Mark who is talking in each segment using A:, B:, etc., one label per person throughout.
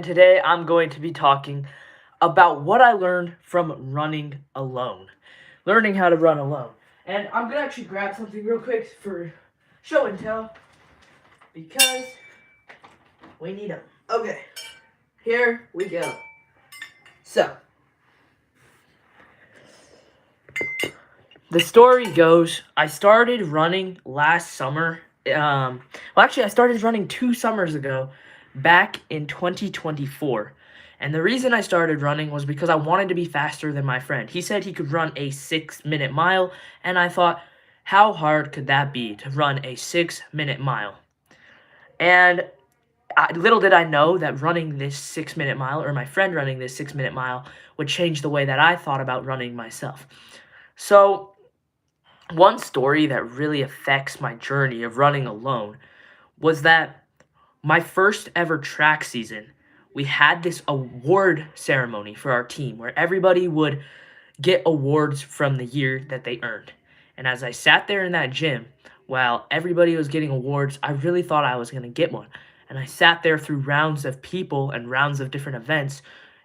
A: today I'm going to be talking about what I learned from running alone. Learning how to run alone. And I'm going to actually grab something real quick for show and tell because we need them. Okay, here we go. So, the story goes I started running last summer. I started running 2 summers ago, back in 2024. And the reason I started running was because I wanted to be faster than my friend. He said he could run a 6 minute mile, and I thought, how hard could that be to run a 6 minute mile? And little did I know that running this 6 minute mile, or my friend running this 6 minute mile, would change the way that I thought about running myself. So, one story that really affects my journey of running alone was that my first ever track season, we had this award ceremony for our team where everybody would get awards from the year that they earned. And as I sat there in that gym while everybody was getting awards, I really thought I was going to get one. And I sat there through rounds of people and rounds of different events,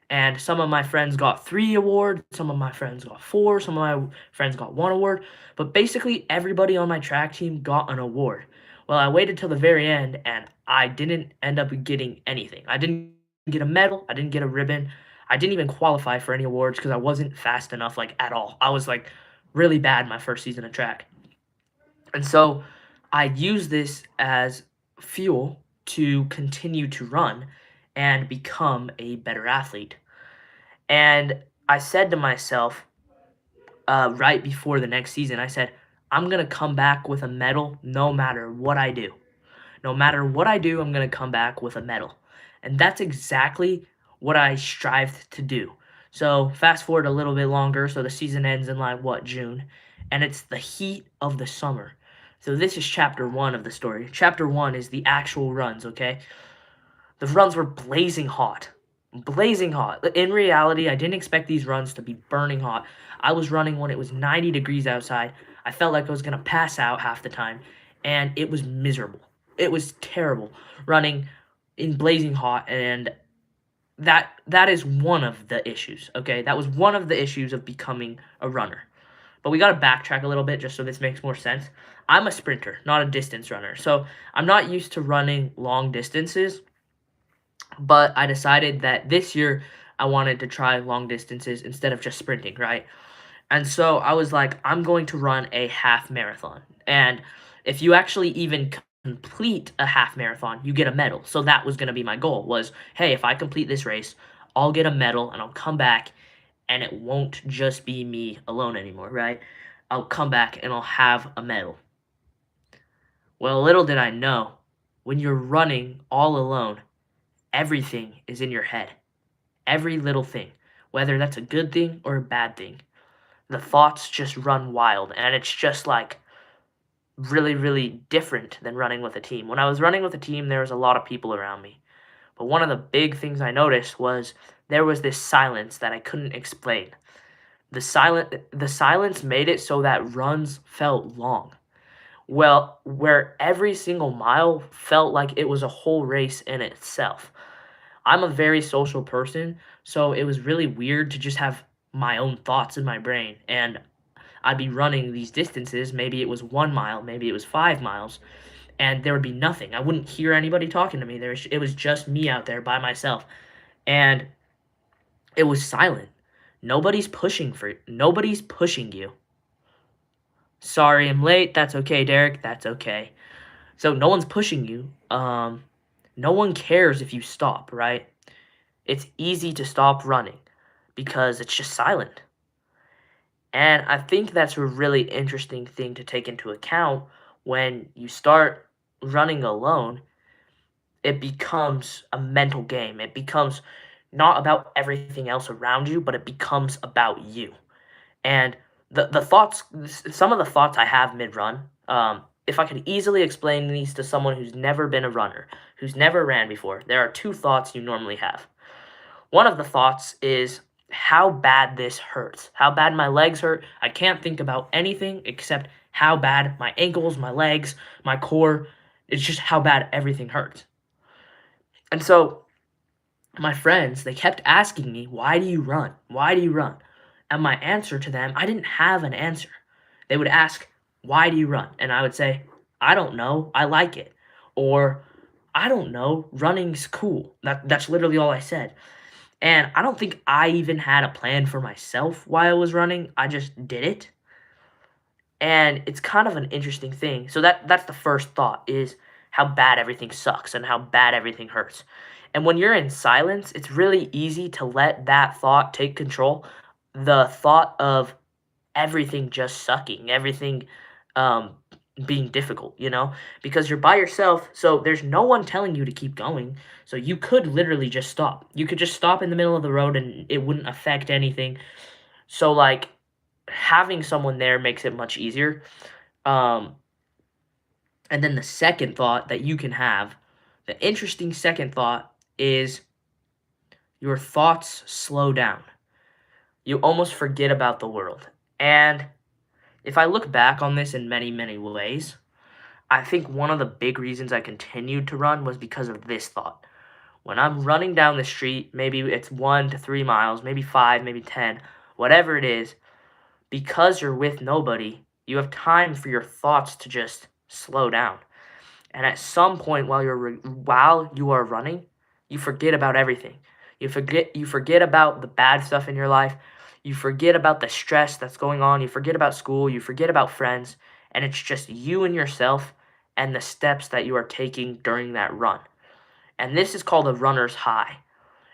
A: and some of my friends got 3 awards, some of my friends got 4, some of my friends got 1 award, but basically everybody on my track team got an award. Well, I waited till the very end, and I didn't end up getting anything. I didn't get a medal, I didn't get a ribbon, I didn't even qualify for any awards because I wasn't fast enough, like, at all. I was, like, really bad my first season of track. And so I used this as fuel to continue to run and become a better athlete. And I said to myself, right before the next season, I said, I'm going to come back with a medal no matter what I do. No matter what I do, I'm going to come back with a medal. And that's exactly what I strived to do. So fast forward a little bit longer. So the season ends in like what, June? And it's the heat of the summer. So this is chapter one of the story. Chapter one is the actual runs, okay? The runs were blazing hot. Blazing hot. In reality, I didn't expect these runs to be burning hot. I was running when it was 90 degrees outside. I felt like I was going to pass out half the time, and it was miserable. It was terrible running in blazing hot, and that is one of the issues, okay? That was one of the issues of becoming a runner. But we got to backtrack a little bit just so this makes more sense. I'm a sprinter, not a distance runner. So I'm not used to running long distances, but I decided that this year I wanted to try long distances instead of just sprinting, right? And so I was like, I'm going to run a half marathon. And if you actually even complete a half marathon, you get a medal. So that was going to be my goal was, hey, if I complete this race, I'll get a medal and I'll come back and it won't just be me alone anymore, right? I'll come back and I'll have a medal. Well, little did I know, when you're running all alone, everything is in your head. Every little thing, whether that's a good thing or a bad thing. The thoughts just run wild, and it's just like really, really different than running with a team. When I was running with a team, there was a lot of people around me. But one of the big things I noticed was there was this silence that I couldn't explain. The silence made it so that runs felt long. Well, where every single mile felt like it was a whole race in itself. I'm a very social person, so it was really weird to just have my own thoughts in my brain. And I'd be running these distances. Maybe it was 1 mile, maybe it was 5 miles, and there would be nothing. I wouldn't hear anybody talking to me. It was just me out there by myself. And it was silent. Nobody's pushing you. Sorry, I'm late. That's okay, Derek. That's okay. So no one's pushing you. No one cares if you stop, right? It's easy to stop running because it's just silent. And I think that's a really interesting thing to take into account when you start running alone. It becomes a mental game. It becomes not about everything else around you, but it becomes about you. And the thoughts, some of the thoughts I have mid run, if I could easily explain these to someone who's never been a runner, who's never ran before, there are two thoughts you normally have. One of the thoughts is how bad this hurts, how bad my legs hurt. I can't think about anything except how bad my ankles, my legs, my core, it's just how bad everything hurts. And so My friends, they kept asking me, "Why do you run? Why do you run?" And my answer to them, I didn't have an answer. They would ask, "Why do you run?" And I would say, "I don't know. I like it." Or, "I don't know. Running's cool." That's literally all I said. And I don't think I even had a plan for myself while I was running. I just did it. And it's kind of an interesting thing. So that's the first thought is how bad everything sucks and how bad everything hurts. And when you're in silence, it's really easy to let that thought take control. The thought of everything just sucking, everything um, being difficult, because you're by yourself. So there's no one telling you to keep going. So you could literally just stop. You could just stop in the middle of the road and it wouldn't affect anything. So, like, having someone there makes it much easier. Um, and then the second thought that you can have, the interesting second thought is your thoughts slow down. You almost forget about the world. And if I look back on this in many, many ways, I think one of the big reasons I continued to run was because of this thought. When I'm running down the street, maybe it's 1 to 3 miles, maybe 5, maybe 10, whatever it is, because you're with nobody, you have time for your thoughts to just slow down. And at some point while you are running, you forget about everything. You forget about the bad stuff in your life. You forget about the stress that's going on. You forget about school. You forget about friends. And it's just you and yourself and the steps that you are taking during that run. And this is called a runner's high.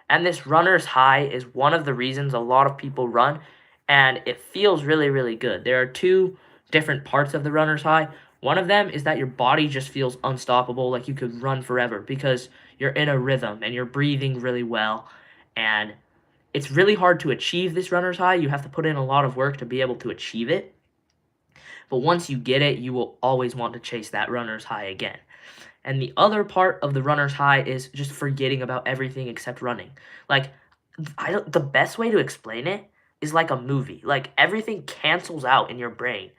A: And this runner's high is one of the reasons a lot of people run, and it feels really, really good. There are two different parts of the runner's high. One of them is that your body just feels unstoppable, like you could run forever because you're in a rhythm and you're breathing really well. And it's really hard to achieve this runner's high. You have to put in a lot of work to be able to achieve it. But once you get it, you will always want to chase that runner's high again. And the other part of the runner's high is just forgetting about everything except running. Like, the best way to explain it is like a movie. Like, everything cancels out in your brain,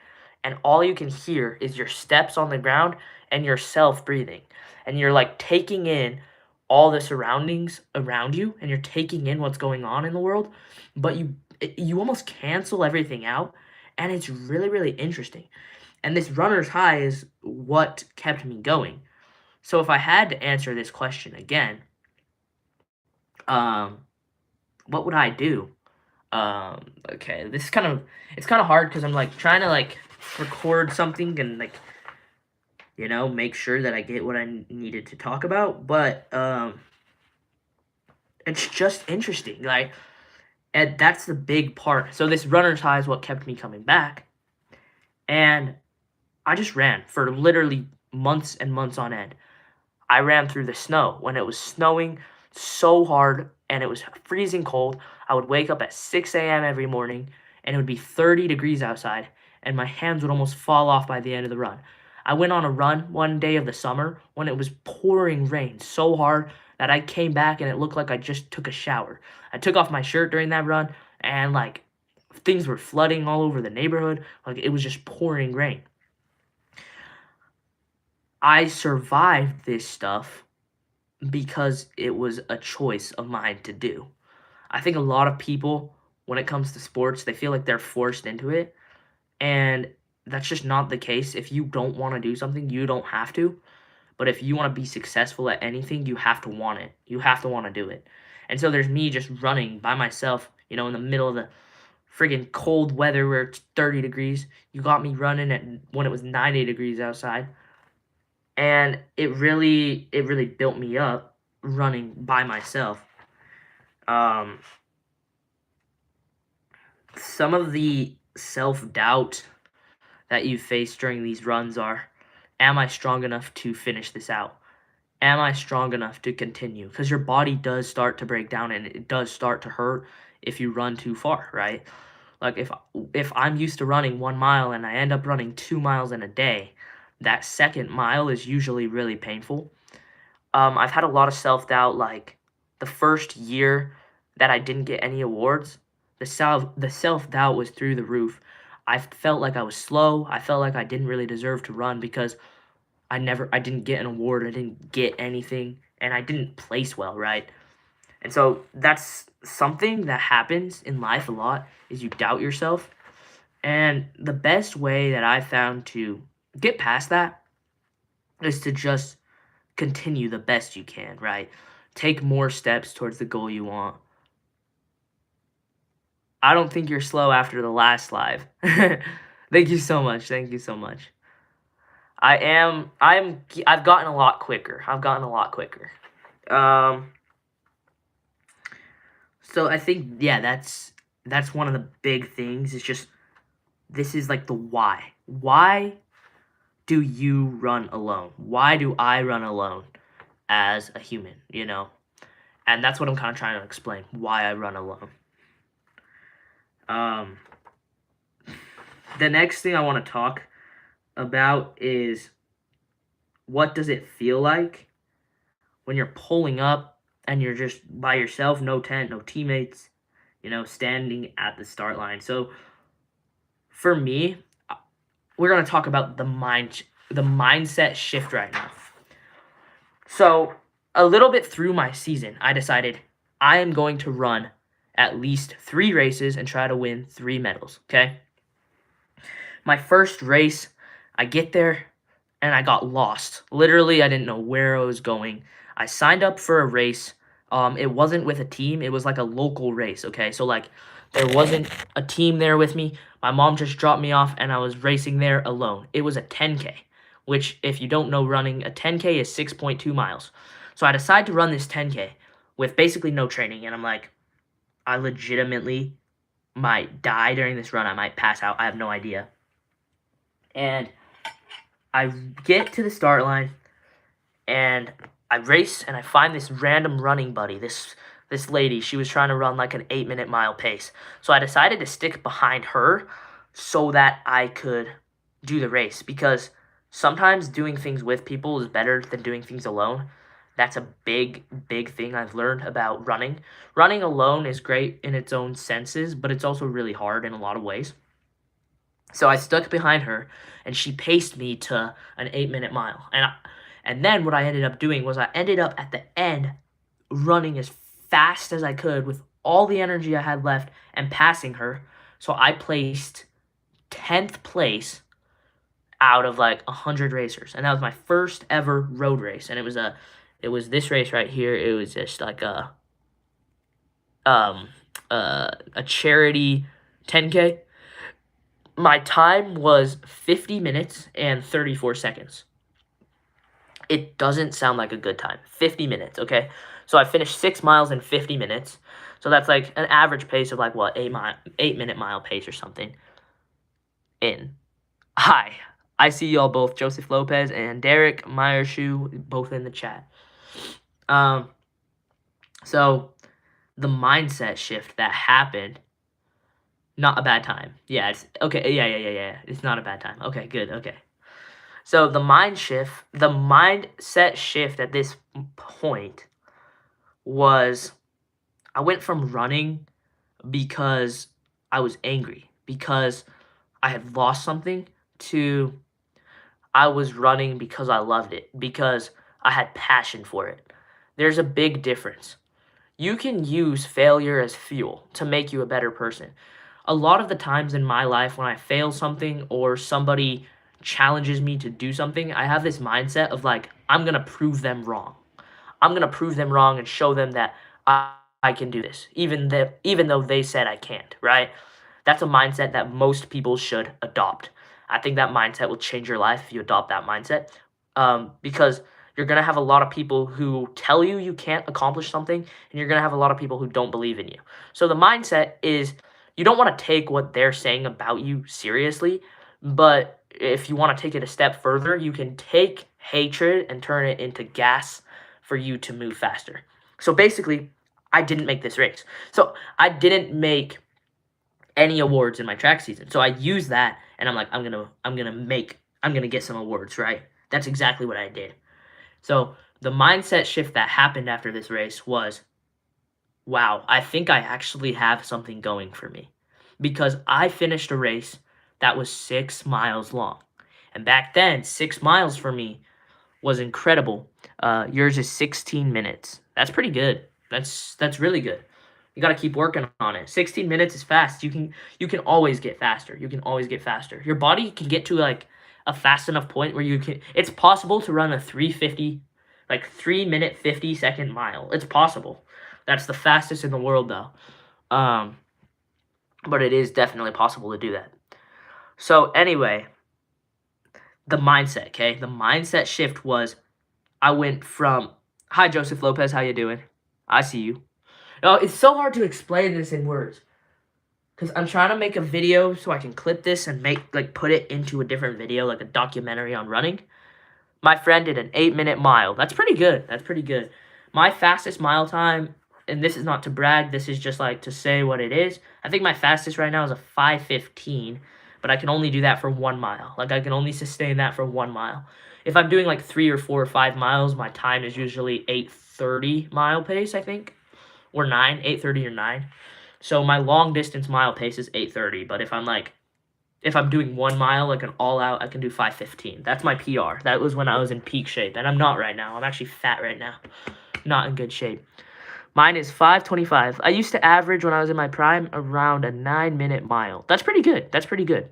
A: and all you can hear is your steps on the ground and yourself breathing. And you're like taking in all the surroundings around you, and you're taking in what's going on in the world, but you almost cancel everything out, and it's really, really interesting. And this runner's high is what kept me going. So if I had to answer this question again, um, what would I do? Okay, this is it's kind of hard because I'm like trying to like record something and like make sure that I get what I needed to talk about, but it's just interesting, like, and that's the big part. So this runner's high is what kept me coming back, and I just ran for literally months and months on end. I ran through the snow when it was snowing so hard and it was freezing cold. I would wake up at 6 a.m. every morning and it would be 30 degrees outside and my hands would almost fall off by the end of the run. I went on a run one day of the summer when it was pouring rain so hard that I came back and it looked like I just took a shower. I took off my shirt during that run and like things were flooding all over the neighborhood. Like it was just pouring rain. I survived this stuff because it was a choice of mine to do. I think a lot of people, when it comes to sports, they feel like they're forced into it, and that's just not the case. If you don't want to do something, you don't have to. But if you want to be successful at anything, you have to want it. You have to want to do it. And so there's me just running by myself, in the middle of the friggin' cold weather where it's 30 degrees. You got me running when it was 90 degrees outside. And it really built me up running by myself. Um, some of the self-doubt that you face during these runs are, am I strong enough to finish this out? Am I strong enough to continue? Because your body does start to break down and it does start to hurt if you run too far, right? Like if I'm used to running 1 mile and I end up running 2 miles in a day, that second mile is usually really painful. I've had a lot of self-doubt, like, the first year that I didn't get any awards, the self-doubt was through the roof. I felt like I was slow, I felt like I didn't really deserve to run because I didn't get an award, I didn't get anything, and I didn't place well, right? And so that's something that happens in life a lot, is you doubt yourself. And the best way that I found to get past that is to just continue the best you can, right? Take more steps towards the goal you want. I don't think you're slow after the last live. Thank you so much. Thank you so much. I've gotten a lot quicker. I've gotten a lot quicker. So I think, yeah, that's one of the big things. It's just, this is like the why. Why do you run alone? Why do I run alone as a human, you know? And that's what I'm kind of trying to explain, why I run alone. The next thing I want to talk about is, what does it feel like when you're pulling up and you're just by yourself, no tent, no teammates, you know, standing at the start line. So for me, we're going to talk about the mindset shift right now. So a little bit through my season, I decided I am going to run at least 3 races and try to win 3 medals, okay? My first race, I get there and I got lost. Literally, I didn't know where I was going. I signed up for a race. It wasn't with a team. It was like a local race, okay? So, like, there wasn't a team there with me. My mom just dropped me off, and I was racing there alone. It was a 10K, which, if you don't know running, a 10K is 6.2 miles. So I decided to run this 10K with basically no training, and I'm like, I legitimately might die during this run. I might pass out. I have no idea. And I get to the start line, and I race, and I find this random running buddy, this lady. She was trying to run like an 8-minute mile pace. So I decided to stick behind her so that I could do the race, because sometimes doing things with people is better than doing things alone. That's a big, big thing I've learned about running. Running alone is great in its own senses, but it's also really hard in a lot of ways. So I stuck behind her, and she paced me to an 8-minute mile. And then what I ended up doing was I ended up at the end running as fast as I could with all the energy I had left and passing her. So I placed 10th place out of like 100 racers. And that was my first ever road race. And it was this race right here. It was just like a charity 10K. My time was 50 minutes and 34 seconds. It doesn't sound like a good time. 50 minutes, okay? So I finished 6 miles in 50 minutes. So that's like an average pace of like, what, 8-minute mile pace or something. Hi, I see y'all both, Joseph Lopez and Derek Meyershoe, both in the chat. So the mindset shift that happened, not a bad time. Yeah, it's okay. Yeah. It's not a bad time. Okay, good. Okay. So the mindset shift at this point was, I went from running because I was angry, because I had lost something, to I was running because I loved it, because I had passion for it. There's a big difference. You can use failure as fuel to make you a better person. A lot of the times in my life when I fail something or somebody challenges me to do something, I have this mindset of like, I'm going to prove them wrong. I'm going to prove them wrong and show them that I can do this, even though they said I can't, right? That's a mindset that most people should adopt. I think that mindset will change your life if you adopt that mindset, because you're going to have a lot of people who tell you you can't accomplish something, and you're going to have a lot of people who don't believe in you. So the mindset is, you don't want to take what they're saying about you seriously, but if you want to take it a step further, you can take hatred and turn it into gas for you to move faster. So basically, I didn't make this race. So I didn't make any awards in my track season. So I used that, and I'm like, I'm gonna get some awards, right? That's exactly what I did. So the mindset shift that happened after this race was, wow, I think I actually have something going for me, because I finished a race that was 6 miles long. And back then, 6 miles for me was incredible. Yours is 16 minutes. That's pretty good. That's really good. You got to keep working on it. 16 minutes is fast. You can always get faster. You can always get faster. Your body can get to like a fast enough point where it's possible to run a 3:50, like 3-minute 50-second mile. It's possible. That's the fastest in the world though. But it is definitely possible to do that. So anyway, the mindset, okay? The mindset shift was I went from, hi Joseph Lopez, how you doing? I see you. No, it's so hard to explain this in words. Because I'm trying to make a video so I can clip this and put it into a different video, like a documentary on running. My friend did an 8-minute mile. That's pretty good. That's pretty good. My fastest mile time, and this is not to brag, this is just like to say what it is. I think my fastest right now is a 5:15, but I can only do that for 1 mile. Like I can only sustain that for 1 mile. If I'm doing like 3 or 4 or 5 miles, my time is usually 8:30 mile pace, I think. Or 8:30 or 9. So my long distance mile pace is 8:30, but if I'm doing 1 mile, like an all out, I can do 5:15. That's my PR. That was when I was in peak shape, and I'm not right now. I'm actually fat right now. Not in good shape. Mine is 5:25. I used to average when I was in my prime around a 9-minute mile. That's pretty good. That's pretty good.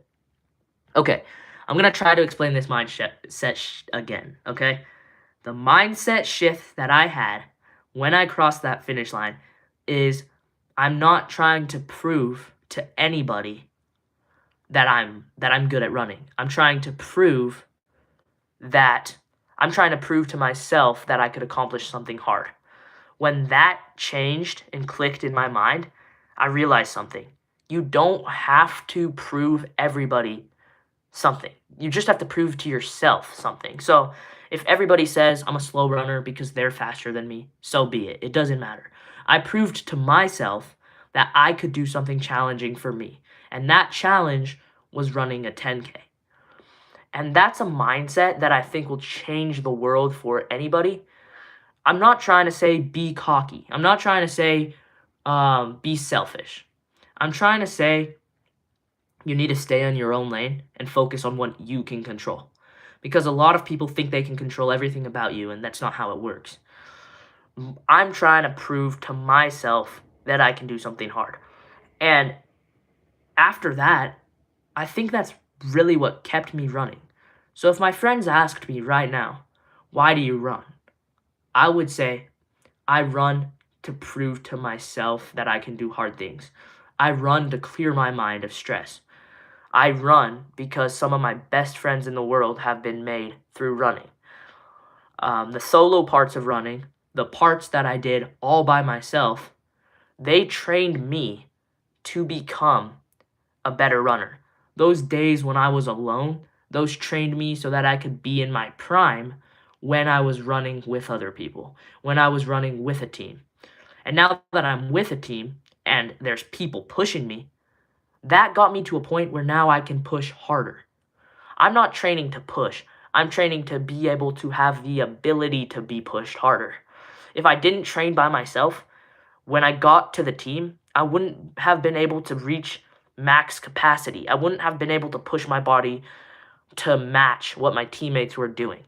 A: Okay, I'm going to try to explain this mindset again, okay? The mindset shift that I had when I crossed that finish line is I'm not trying to prove to anybody that I'm good at running. I'm trying to prove to myself that I could accomplish something hard. When that changed and clicked in my mind, I realized something. You don't have to prove everybody something. You just have to prove to yourself something. So if everybody says I'm a slow runner because they're faster than me, so be it. It doesn't matter. I proved to myself that I could do something challenging for me. And that challenge was running a 10K. And that's a mindset that I think will change the world for anybody. I'm not trying to say be cocky. I'm not trying to say be selfish. I'm trying to say you need to stay in your own lane and focus on what you can control. Because a lot of people think they can control everything about you, and that's not how it works. I'm trying to prove to myself that I can do something hard. And after that, I think that's really what kept me running. So if my friends asked me right now, why do you run? I would say, I run to prove to myself that I can do hard things. I run to clear my mind of stress. I run because some of my best friends in the world have been made through running. The solo parts of running, the parts that I did all by myself, they trained me to become a better runner. Those days when I was alone, those trained me so that I could be in my prime when I was running with other people, when I was running with a team. And now that I'm with a team and there's people pushing me, that got me to a point where now I can push harder. I'm not training to push. I'm training to be able to have the ability to be pushed harder. If I didn't train by myself, when I got to the team, I wouldn't have been able to reach max capacity. I wouldn't have been able to push my body to match what my teammates were doing.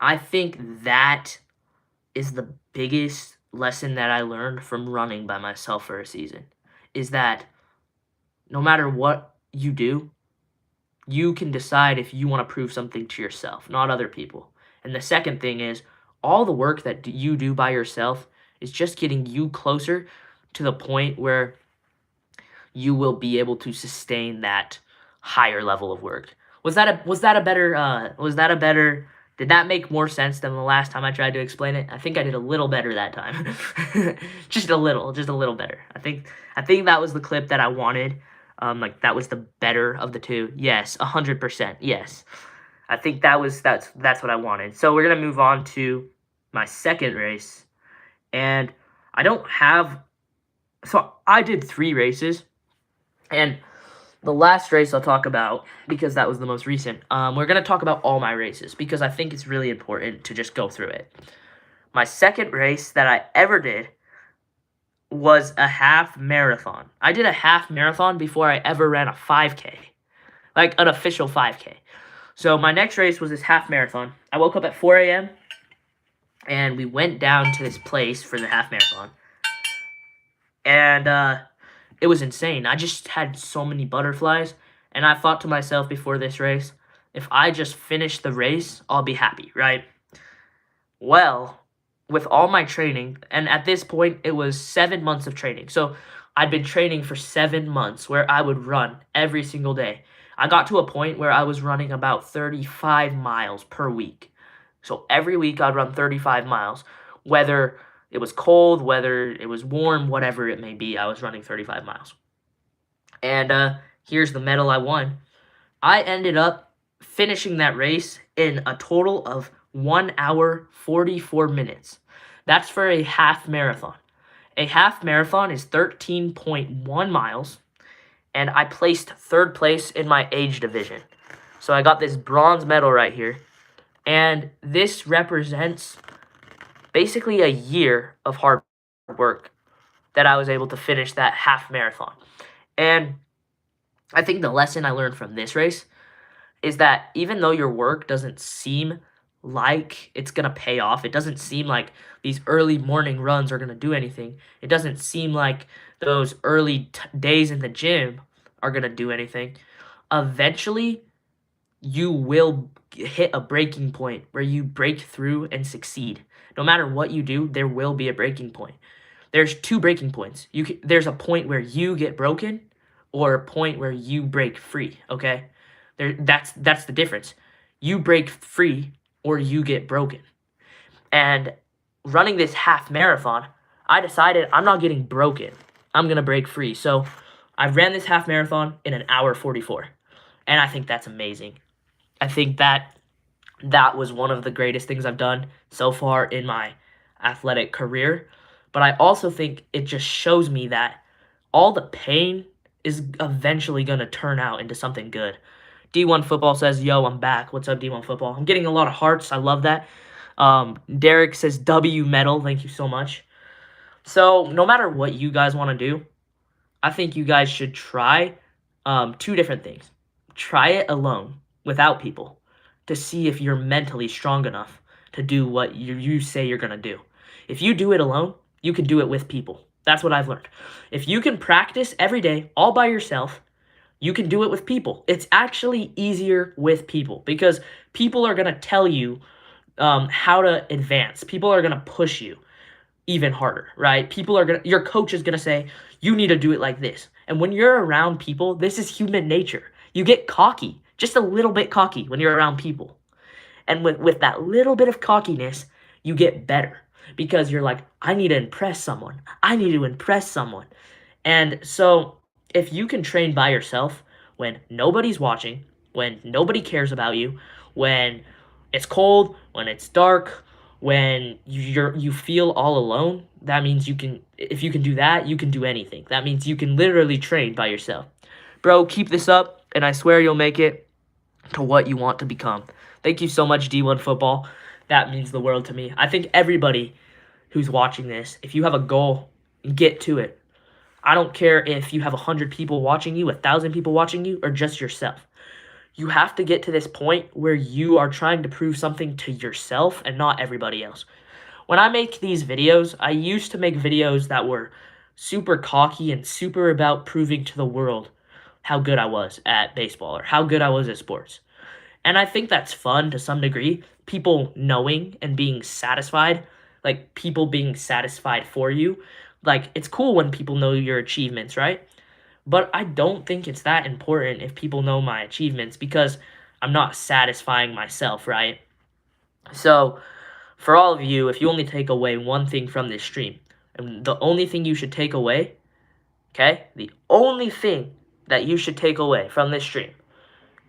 A: I think that is the biggest lesson that I learned from running by myself for a season, is that no matter what you do, you can decide if you want to prove something to yourself, not other people. And the second thing is, all the work that you do by yourself is just getting you closer to the point where you will be able to sustain that higher level of work. Was that a better did that make more sense than the last time I tried to explain it? I think I did a little better that time. just a little better. I think that was the clip that I wanted. That was the better of the two. Yes, 100%. Yes. I think that's what I wanted. So we're going to move on to my second race. And so I did 3 races. And the last race I'll talk about, because that was the most recent, we're going to talk about all my races, because I think it's really important to just go through it. My second race that I ever did was a half marathon. I did a half marathon before I ever ran a 5K, like an official 5K. So my next race was this half marathon. I woke up at 4 a.m., and we went down to this place for the half marathon. And it was insane. I just had so many butterflies, and I thought to myself before this race, if I just finish the race, I'll be happy, right? Well, with all my training, and at this point, it was 7 months of training. So I'd been training for 7 months where I would run every single day. I got to a point where I was running about 35 miles per week. So every week I'd run 35 miles, whether it was cold, whether it was warm, whatever it may be, I was running 35 miles. And here's the medal I won. I ended up finishing that race in a total of 1 hour, 44 minutes. That's for a half marathon. A half marathon is 13.1 miles, and I placed third place in my age division. So I got this bronze medal right here, and this represents basically a year of hard work that I was able to finish that half marathon. And I think the lesson I learned from this race is that even though your work doesn't seem like it's going to pay off, it doesn't seem like these early morning runs are going to do anything, it doesn't seem like those early days in the gym are going to do anything, eventually you will hit a breaking point where you break through and succeed. No matter what you do, there will be a breaking point. There's two breaking points. There's a point where you get broken or a point where you break free, okay? That's the difference. You break free or you get broken. And running this half marathon, I decided I'm not getting broken. I'm going to break free. So I ran this half marathon in 1 hour 44. And I think that's amazing. I think that was one of the greatest things I've done so far in my athletic career. But I also think it just shows me that all the pain is eventually going to turn out into something good. D1 Football says, yo, I'm back. What's up, D1 Football? I'm getting a lot of hearts. I love that. Derek says, W medal. Thank you so much. So no matter what you guys want to do, I think you guys should try two different things. Try it alone without people to see if you're mentally strong enough to do what you say you're going to do. If you do it alone, you can do it with people. That's what I've learned. If you can practice every day all by yourself, you can do it with people. It's actually easier with people because people are going to tell you how to advance. People are going to push you even harder, right? Your coach is going to say, you need to do it like this. And when you're around people, this is human nature. You get cocky, just a little bit cocky when you're around people. And with that little bit of cockiness, you get better because you're like, I need to impress someone. I need to impress someone. And so if you can train by yourself when nobody's watching, when nobody cares about you, when it's cold, when it's dark, when you feel all alone, that means if you can do that, you can do anything. That means you can literally train by yourself. Bro, keep this up, and I swear you'll make it to what you want to become. Thank you so much, D1 Football. That means the world to me. I think everybody who's watching this, if you have a goal, get to it. I don't care if you have 100 people watching you, 1,000 people watching you, or just yourself. You have to get to this point where you are trying to prove something to yourself and not everybody else. When I make these videos, I used to make videos that were super cocky and super about proving to the world how good I was at baseball or how good I was at sports. And I think that's fun to some degree. People knowing and being satisfied, like people being satisfied for you. Like, it's cool when people know your achievements, right? But I don't think it's that important if people know my achievements because I'm not satisfying myself, right? So, for all of you, if you only take away one thing from this stream, and the only thing you should take away, okay? The only thing that you should take away from this stream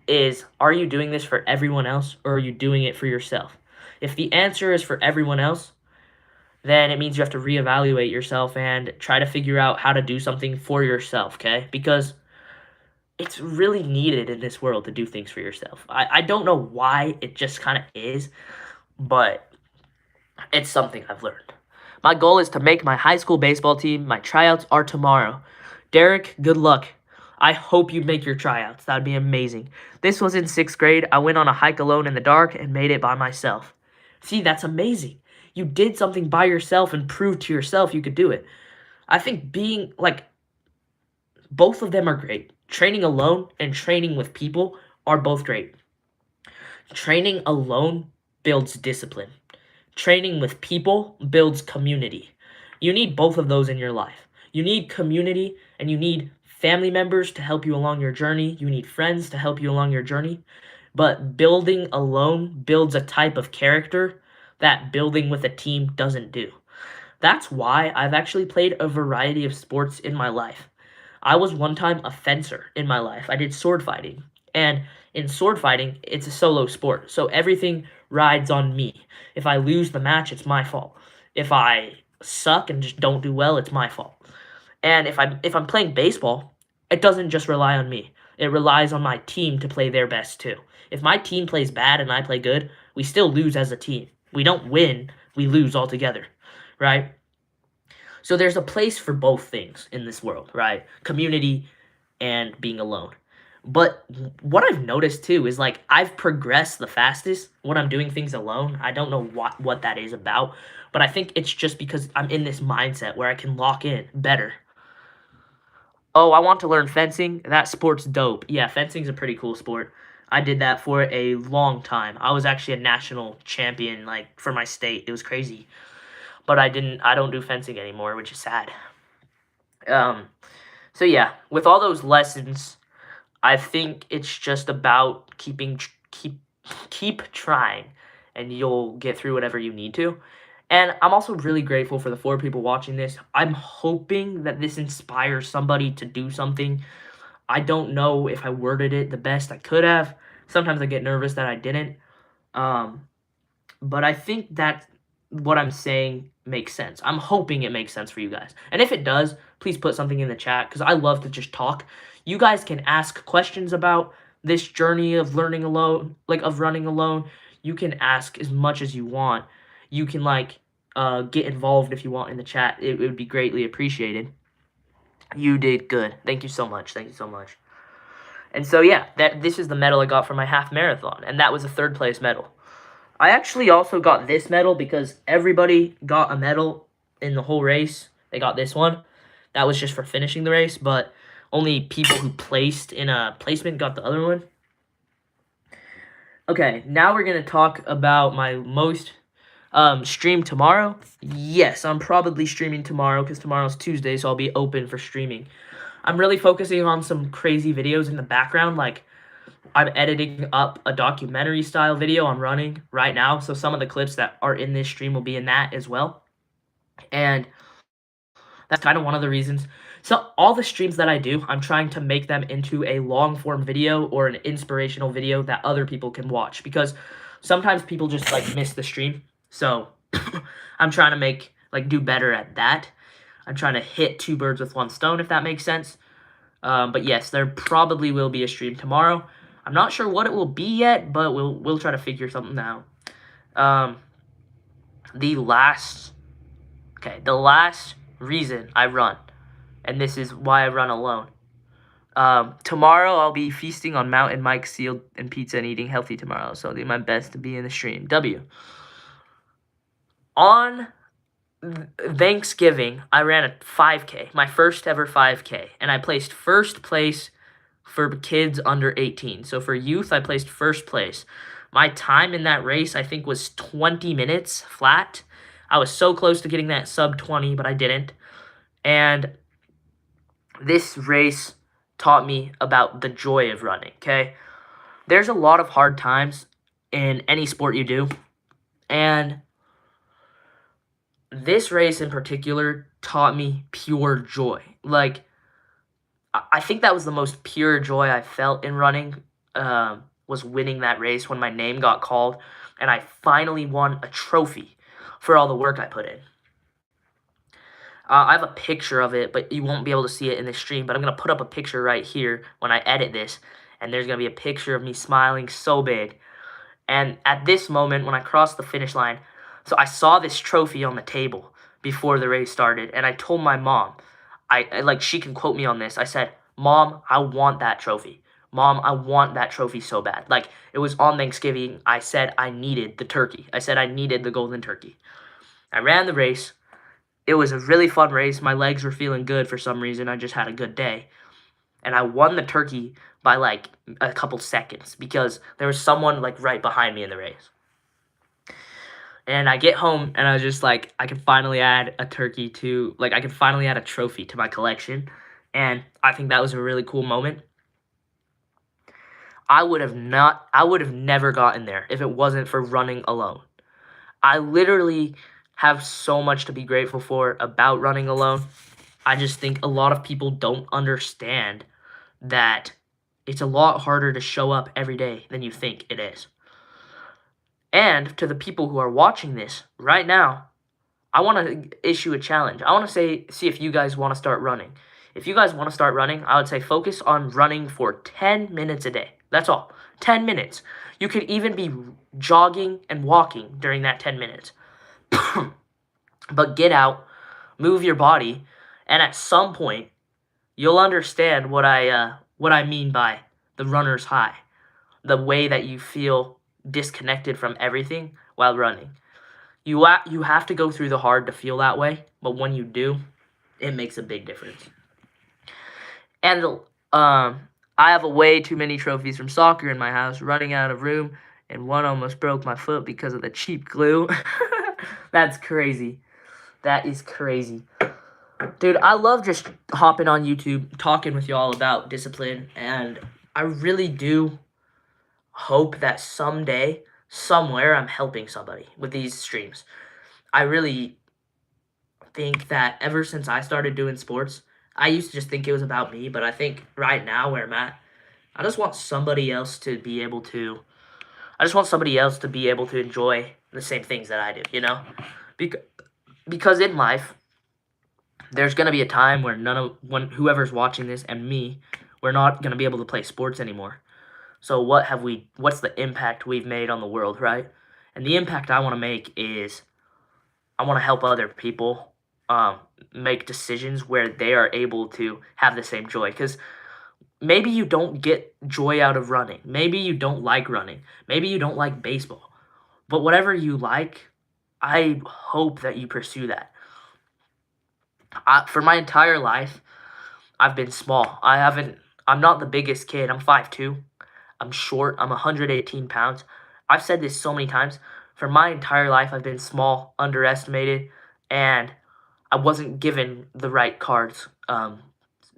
A: is, are you doing this for everyone else or are you doing it for yourself? If the answer is for everyone else, then it means you have to reevaluate yourself and try to figure out how to do something for yourself, okay? Because it's really needed in this world to do things for yourself. I don't know why it just kind of is, but it's something I've learned. My goal is to make my high school baseball team. My tryouts are tomorrow. Derek, good luck. I hope you make your tryouts. That would be amazing. This was in 6th grade. I went on a hike alone in the dark and made it by myself. See, that's amazing. You did something by yourself and proved to yourself you could do it. I think being like both of them are great. Training alone and training with people are both great. Training alone builds discipline. Training with people builds community. You need both of those in your life. You need community and you need family members to help you along your journey. You need friends to help you along your journey. But building alone builds a type of character that building with a team doesn't do. That's why I've actually played a variety of sports in my life. I was one time a fencer in my life. I did sword fighting. And in sword fighting, it's a solo sport. So everything rides on me. If I lose the match, it's my fault. If I suck and just don't do well, it's my fault. And if I'm playing baseball, it doesn't just rely on me. It relies on my team to play their best too. If my team plays bad and I play good, we still lose as a team. We don't win, we lose altogether, right? So there's a place for both things in this world, right? Community and being alone. But what I've noticed too is like I've progressed the fastest when I'm doing things alone. I don't know what that is about, but I think it's just because I'm in this mindset where I can lock in better. Oh, I want to learn fencing. That sport's dope. Yeah, fencing's a pretty cool sport. I did that for a long time. I was actually a national champion like for my state. It was crazy. But I don't do fencing anymore, which is sad. Um so yeah, with all those lessons, I think it's just about keep trying and you'll get through whatever you need to. And I'm also really grateful for the 4 people watching this. I'm hoping that this inspires somebody to do something. I don't know if I worded it the best I could have. Sometimes I get nervous that I didn't. Um, but I think that what I'm saying makes sense. I'm hoping it makes sense for you guys. And if it does, please put something in the chat because I love to just talk. You guys can ask questions about this journey of learning alone, like of running alone. You can ask as much as you want. You can get involved if you want in the chat. It would be greatly appreciated. You did good. Thank you so much. Thank you so much. And so yeah, this is the medal I got for my half marathon, and that was a 3rd place medal. I actually also got this medal because everybody got a medal in the whole race. They got this one. That was just for finishing the race, but only people who placed in a placement got the other one. Okay, now we're going to talk about my most stream tomorrow. Yes, I'm probably streaming tomorrow because tomorrow's Tuesday, so I'll be open for streaming. I'm really focusing on some crazy videos in the background, like I'm editing up a documentary style video I'm running right now, so some of the clips that are in this stream will be in that as well. And that's kind of one of the reasons. So all the streams that I do, I'm trying to make them into a long form video or an inspirational video that other people can watch because sometimes people just miss the stream. So I'm trying to do better at that. I'm trying to hit 2 birds with 1 stone, if that makes sense. But yes, there probably will be a stream tomorrow. I'm not sure what it will be yet, but we'll try to figure something out. The last reason I run, and this is why I run alone. Tomorrow I'll be feasting on Mountain Mike Seal and pizza and eating healthy tomorrow, so I'll do my best to be in the stream. On Thanksgiving, I ran a 5K, my first ever 5K, and I placed 1st place for kids under 18. So for youth, I placed 1st place. My time in that race, I think, was 20 minutes flat. I was so close to getting that sub 20, but I didn't. And this race taught me about the joy of running, okay? There's a lot of hard times in any sport you do, and this race in particular taught me pure joy. I think that was the most pure joy I felt in running, was winning that race when my name got called, and I finally won a trophy for all the work I put in. I have a picture of it, but you won't be able to see it in the stream, but I'm going to put up a picture right here when I edit this, and there's going to be a picture of me smiling so big. And at this moment, when I crossed the finish line, so I saw this trophy on the table before the race started, and I told my mom, she can quote me on this. I said, "Mom, I want that trophy. Mom, I want that trophy so bad." It was on Thanksgiving. I said I needed the turkey. I said I needed the golden turkey. I ran the race. It was a really fun race. My legs were feeling good for some reason. I just had a good day. And I won the turkey by like a couple seconds because there was someone like right behind me in the race. And I get home and I was just like, I can finally add a turkey to, like, I can finally add a trophy to my collection. And I think that was a really cool moment. I would have never gotten there if it wasn't for running alone. I literally have so much to be grateful for about running alone. I just think a lot of people don't understand that it's a lot harder to show up every day than you think it is. And to the people who are watching this right now, I want to issue a challenge. I want to see if you guys want to start running. If you guys want to start running, I would say focus on running for 10 minutes a day. That's all. 10 minutes. You could even be jogging and walking during that 10 minutes. But get out, move your body, and at some point, you'll understand what I mean by the runner's high. The way that you feel disconnected from everything while running. You have to go through the hard to feel that way, but when you do, it makes a big difference. And I have a way too many trophies from soccer in my house, running out of room, and one almost broke my foot because of the cheap glue. That's crazy. That is crazy. Dude, I love just hopping on YouTube, talking with y'all about discipline, and I really do hope that someday, somewhere, I'm helping somebody with these streams. I really think that ever since I started doing sports, I used to just think it was about me, but I think right now where I'm at, I just want somebody else to be able to enjoy the same things that I do, you know? Because in life, there's going to be a time where whoever's watching this and me, we're not going to be able to play sports anymore. So what's the impact we've made on the world, right? And the impact I want to make is I want to help other people make decisions where they are able to have the same joy. Because maybe you don't get joy out of running. Maybe you don't like running. Maybe you don't like baseball. But whatever you like, I hope that you pursue that. For my entire life, I've been small. I'm not the biggest kid. I'm 5'2". I'm short. I'm 118 pounds. I've said this so many times. For my entire life, I've been small, underestimated, and I wasn't given the right cards,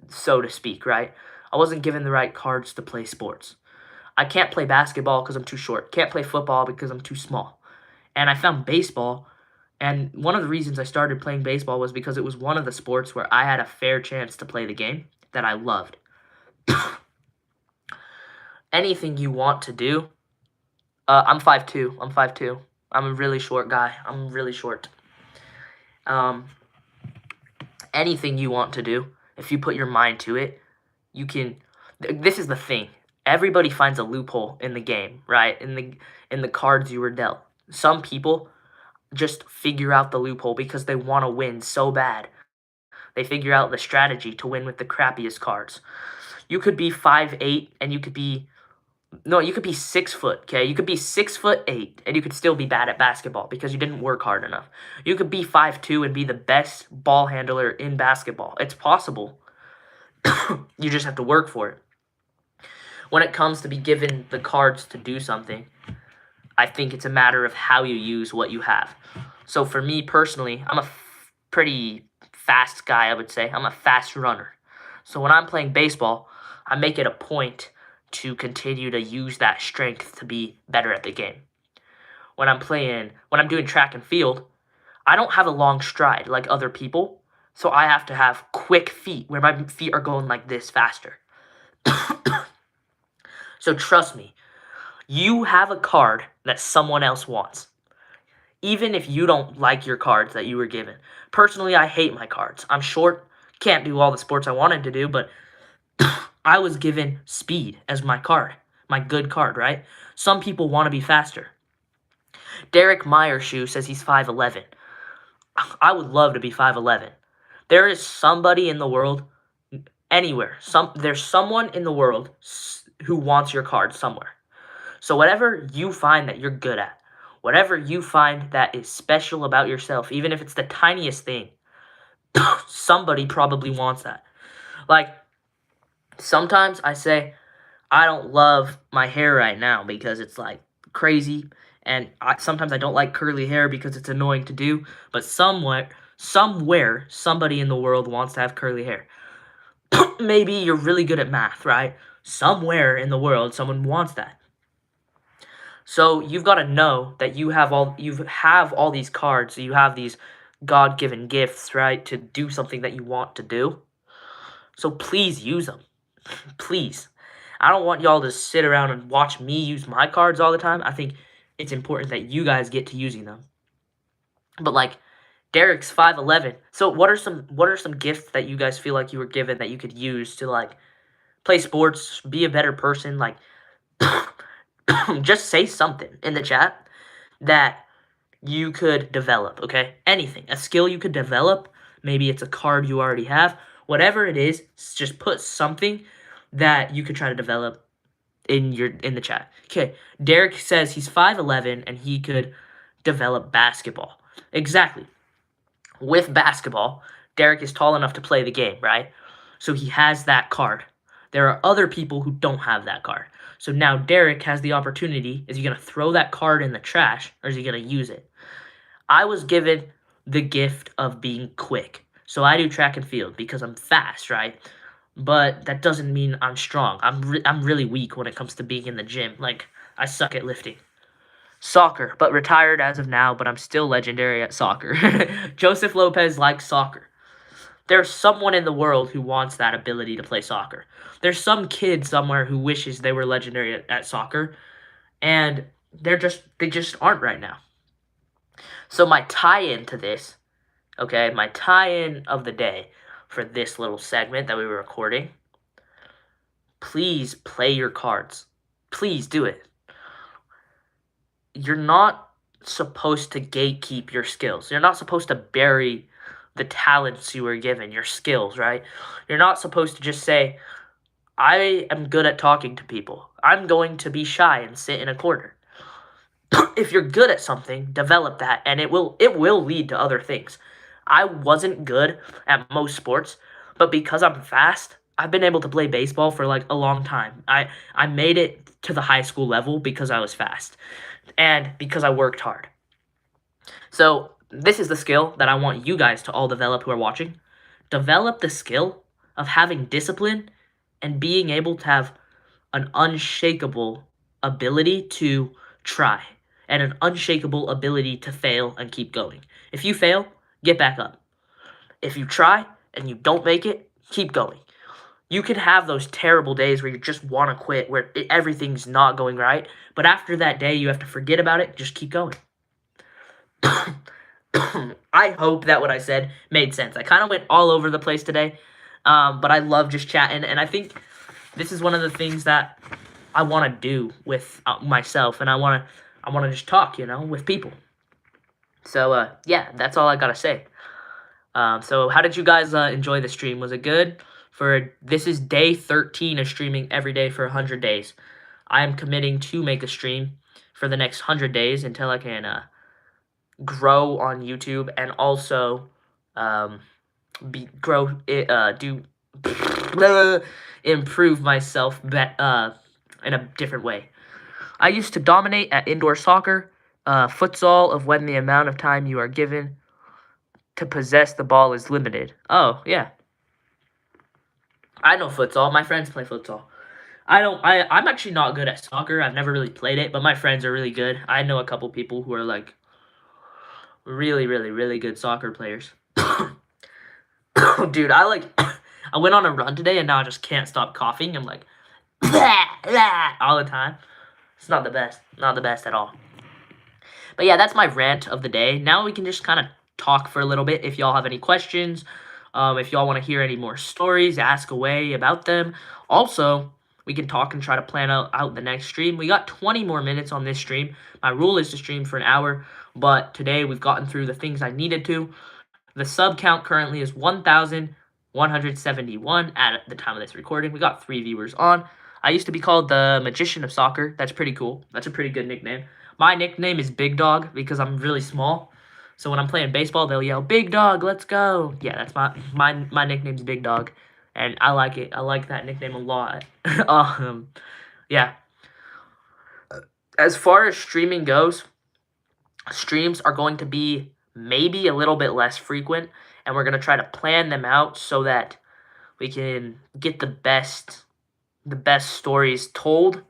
A: so to speak, right? I wasn't given the right cards to play sports. I can't play basketball because I'm too short. Can't play football because I'm too small. And I found baseball, and one of the reasons I started playing baseball was because it was one of the sports where I had a fair chance to play the game that I loved. Anything you want to do, I'm 5'2". I'm 5'2". I'm a really short guy. I'm really short. Anything you want to do, if you put your mind to it, you can. This is the thing. Everybody finds a loophole in the game, right? In the cards you were dealt. Some people just figure out the loophole because they want to win so bad. They figure out the strategy to win with the crappiest cards. You could be 5'8" and you could be 6 foot, okay? You could be 6'8" and you could still be bad at basketball because you didn't work hard enough. You could be 5'2" and be the best ball handler in basketball. It's possible. You just have to work for it. When it comes to be given the cards to do something, I think it's a matter of how you use what you have. So for me personally, I'm a pretty fast guy, I would say. I'm a fast runner. So when I'm playing baseball, I make it a point to continue to use that strength to be better at the game. When I'm doing track and field, I don't have a long stride like other people, so I have to have quick feet where my feet are going like this faster. So trust me, you have a card that someone else wants. Even if you don't like your cards that you were given. Personally, I hate my cards. I'm short, can't do all the sports I wanted to do, but I was given speed as my card, my good card, right? Some people want to be faster. Derek Meyershoe says he's 5'11". I would love to be 5'11". There is somebody in the world, anywhere, there's someone in the world who wants your card somewhere. So whatever you find that you're good at, Whatever you find that is special about yourself, even if it's the tiniest thing, somebody probably wants that. Like, sometimes I say, I don't love my hair right now because it's like crazy, and sometimes I don't like curly hair because it's annoying to do, but somewhere, somebody in the world wants to have curly hair. Maybe you're really good at math, right? Somewhere in the world, someone wants that. So you've got to know that you have all these cards, you have these God-given gifts, right, to do something that you want to do. So please use them. Please. I don't want y'all to sit around and watch me use my cards all the time. I think it's important that you guys get to using them. But like Derek's 5'11". So what are some gifts that you guys feel like you were given that you could use to like play sports, be a better person, like just say something in the chat that you could develop, okay? Anything. A skill you could develop. Maybe it's a card you already have. Whatever it is, just put something that you could try to develop in the chat. Okay, Derek says he's 5'11" and he could develop basketball. Exactly. With basketball, Derek is tall enough to play the game, right? So he has that card. There are other people who don't have that card. So now Derek has the opportunity. Is he going to throw that card in the trash, or is he going to use it? I was given the gift of being quick. So I do track and field because I'm fast, right? But that doesn't mean I'm strong. I'm really weak when it comes to being in the gym. Like, I suck at lifting. Soccer, but retired as of now, but I'm still legendary at soccer. Joseph Lopez likes soccer. There's someone in the world who wants that ability to play soccer. There's some kid somewhere who wishes they were legendary at soccer, and they just aren't right now. So my tie-in to this, okay, my tie-in of the day for this little segment that we were recording, please play your cards. Please do it. You're not supposed to gatekeep your skills. You're not supposed to bury the talents you were given, your skills, right? You're not supposed to just say, I am good at talking to people. I'm going to be shy and sit in a corner. If you're good at something, develop that, and it will lead to other things. I wasn't good at most sports, but because I'm fast, I've been able to play baseball for like a long time. I made it to the high school level because I was fast and because I worked hard. So this is the skill that I want you guys to all develop who are watching. Develop the skill of having discipline and being able to have an unshakable ability to try and an unshakable ability to fail and keep going. If you fail, get back up. If you try and you don't make it, keep going. You can have those terrible days where you just want to quit, where everything's not going right, but after that day, you have to forget about it, just keep going. I hope that what I said made sense. I kind of went all over the place today, but I love just chatting, and I think this is one of the things that I want to do with myself, and I want to just talk, with people. So, yeah, that's all I got to say. So how did you guys enjoy the stream? Was it good? This is day 13 of streaming every day for 100 days. I am committing to make a stream for the next 100 days until I can grow on YouTube and also improve myself in a different way. I used to dominate at indoor soccer, futsal of when the amount of time you are given to possess the ball is limited. Oh, yeah. I know futsal. My friends play futsal. I'm actually not good at soccer. I've never really played it, but my friends are really good. I know a couple people who are like really, really, really good soccer players. Dude, I went on a run today and now I just can't stop coughing. I'm like all the time. It's not the best. Not the best at all. But yeah, that's my rant of the day. Now we can just kind of talk for a little bit. If y'all have any questions, if y'all want to hear any more stories, ask away about them. Also, we can talk and try to plan out the next stream. We got 20 more minutes on this stream. My rule is to stream for an hour, but today we've gotten through the things I needed to. The sub count currently is 1,171 at the time of this recording. We got 3 viewers on. I used to be called the Magician of Soccer. That's pretty cool. That's a pretty good nickname. My nickname is Big Dog because I'm really small. So when I'm playing baseball, they'll yell, "Big Dog, let's go!" Yeah, that's my nickname's Big Dog, and I like it. I like that nickname a lot. Yeah. As far as streaming goes, streams are going to be maybe a little bit less frequent, and we're going to try to plan them out so that we can get the best stories told,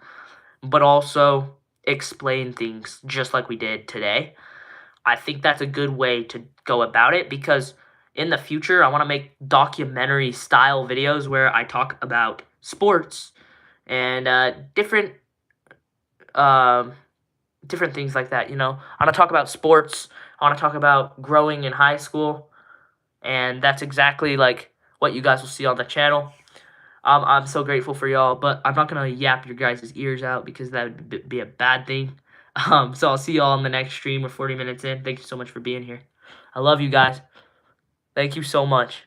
A: but also explain things just like we did today. I think that's a good way to go about it because in the future I want to make documentary style videos where I talk about sports and um, different things like that. I want to talk about sports. I want to talk about growing in high school, and that's exactly like what you guys will see on the channel. I'm so grateful for y'all, but I'm not gonna yap your guys' ears out because that would be a bad thing. So I'll see y'all in the next stream. We're 40 minutes in. Thank you so much for being here. I love you guys. Thank you so much.